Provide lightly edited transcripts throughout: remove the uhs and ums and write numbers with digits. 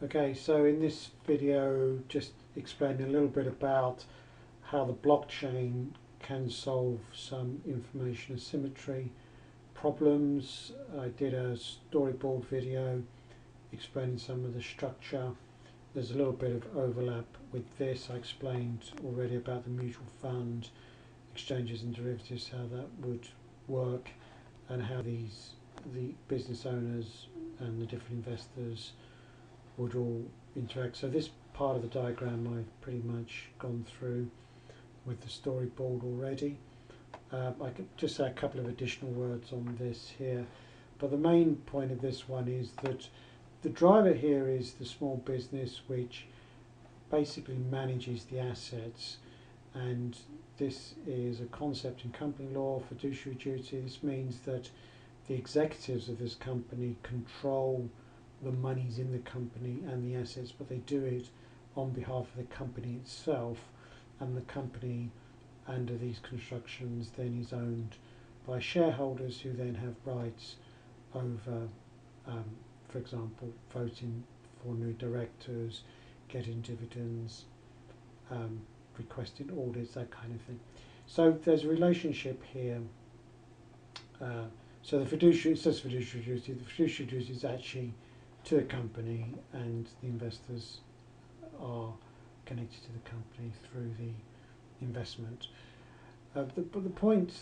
Okay, so in this video, just explaining a little bit about how the blockchain can solve some information asymmetry problems. I did a storyboard video explaining some of the structure. There's a little bit of overlap with this. I explained already about the mutual fund, exchanges and derivatives, how that would work, and how the business owners and the different investors would all interact. So this part of the diagram I've pretty much gone through with the storyboard already. I could just say a couple of additional words on this here, but the main point of this one is that the driver here is the small business which basically manages the assets, and this is a concept in company law, fiduciary duty. This means that the executives of this company control the monies in the company and the assets, but they do it on behalf of the company itself, and the company under these constructions then is owned by shareholders who then have rights over, for example, voting for new directors, getting dividends, requesting audits, that kind of thing. So there's a relationship here. So the fiduciary, it says fiduciary duty, the fiduciary duty is actually to the company, and the investors are connected to the company through the investment. But the point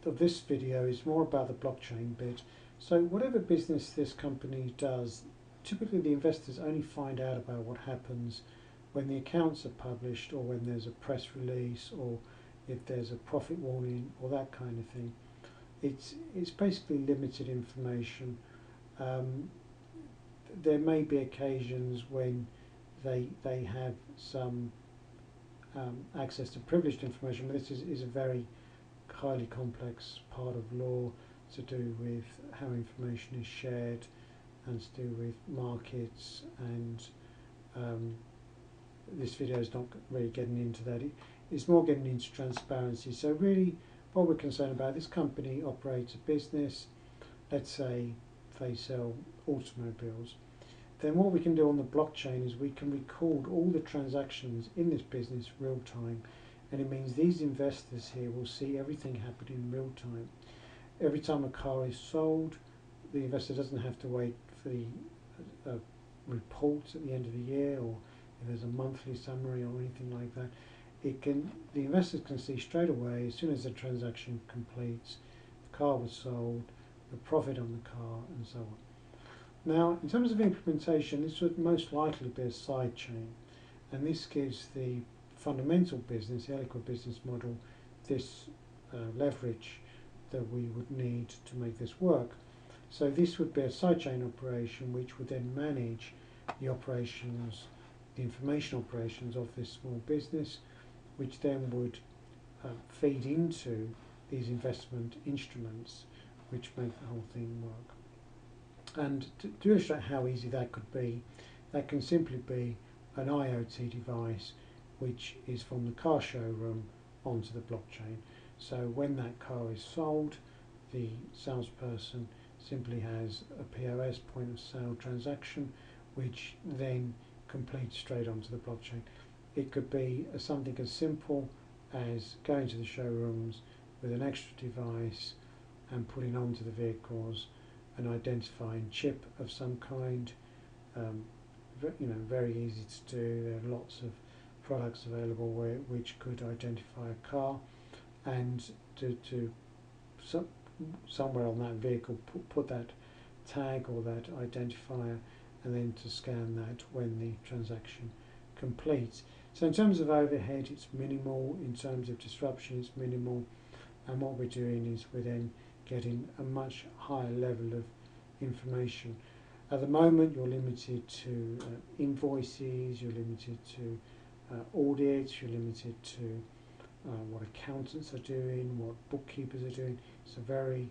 of this video is more about the blockchain bit. So whatever business this company does, typically the investors only find out about what happens when the accounts are published, or when there's a press release, or if there's a profit warning, or that kind of thing. It's basically limited information. There may be occasions when they have some access to privileged information, but this is a very highly complex part of law to do with how information is shared, and to do with markets, and this video is not really getting into that. It's more getting into transparency. So really what we're concerned about, this company operates a business, let's say they sell automobiles. Then what we can do on the blockchain is we can record all the transactions in this business real time, and it means these investors here will see everything happening in real time. Every time a car is sold, the investor doesn't have to wait for the reports at the end of the year, or if there's a monthly summary or anything like that. The investors can see straight away, as soon as the transaction completes, the car was sold, the profit on the car, and so on. Now, in terms of implementation, this would most likely be a sidechain, and this gives the fundamental business, the lqua business model, this leverage that we would need to make this work. So this would be a sidechain operation which would then manage the operations, the information operations of this small business, which then would feed into these investment instruments which make the whole thing work. And to illustrate how easy that could be, that can simply be an IoT device which is from the car showroom onto the blockchain. So when that car is sold, the salesperson simply has a POS, point of sale transaction, which then completes straight onto the blockchain. It could be something as simple as going to the showrooms with an extra device and putting onto the vehicles an identifying chip of some kind. Very easy to do. There are lots of products available which could identify a car, and somewhere on that vehicle put that tag or that identifier, and then to scan that when the transaction completes. So in terms of overhead, it's minimal. In terms of disruption, it's minimal. And what we're doing is we're then getting a much higher level of information. At the moment, you're limited to invoices, you're limited to audits, you're limited to what accountants are doing, what bookkeepers are doing. It's a very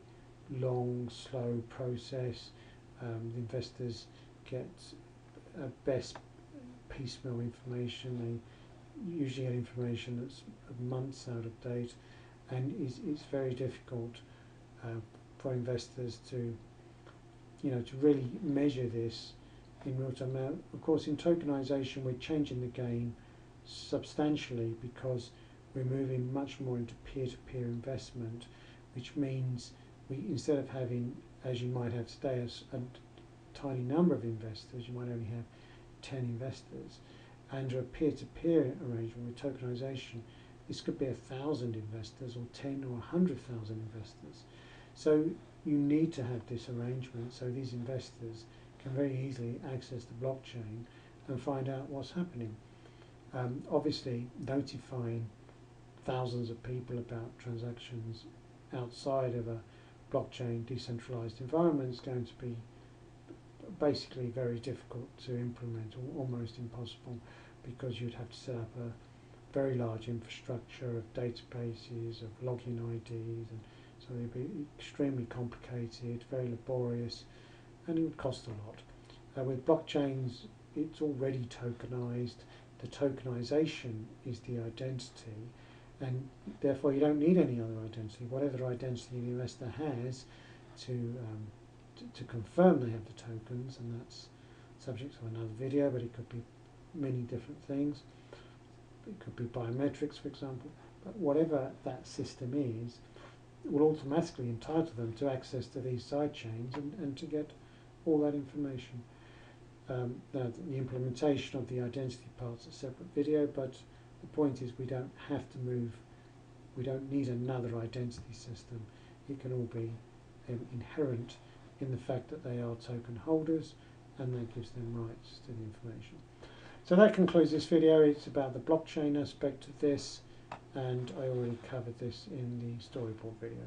long, slow process. The investors get best piecemeal information. They usually get information that's months out of date, and it's very difficult for investors to really measure this in real time. Now, of course, in tokenization, we're changing the game substantially because we're moving much more into peer-to-peer investment, which means we, instead of having, as you might have today, a tiny number of investors, you might only have 10 investors. Under a peer-to-peer arrangement with tokenization, this could be 1,000 investors or 10 or 100,000 investors. So you need to have this arrangement so these investors can very easily access the blockchain and find out what's happening. Obviously, notifying thousands of people about transactions outside of a blockchain decentralized environment is going to be basically very difficult to implement, or almost impossible, because you'd have to set up a very large infrastructure of databases, of login IDs, and so it'd be extremely complicated, very laborious, and it would cost a lot. With blockchains, it's already tokenized. The tokenization is the identity, and therefore you don't need any other identity. Whatever identity the investor has to confirm they have the tokens, and that's subject to another video, but it could be many different things. It could be biometrics, for example. But whatever that system is, it will automatically entitle them to access to these sidechains and to get all that information. Now, the implementation of the identity part's a separate video, but the point is we don't have to move, we don't need another identity system. It can all be inherent in the fact that they are token holders, and that gives them rights to the information. So that concludes this video. It's about the blockchain aspect of this, and I already covered this in the storyboard video.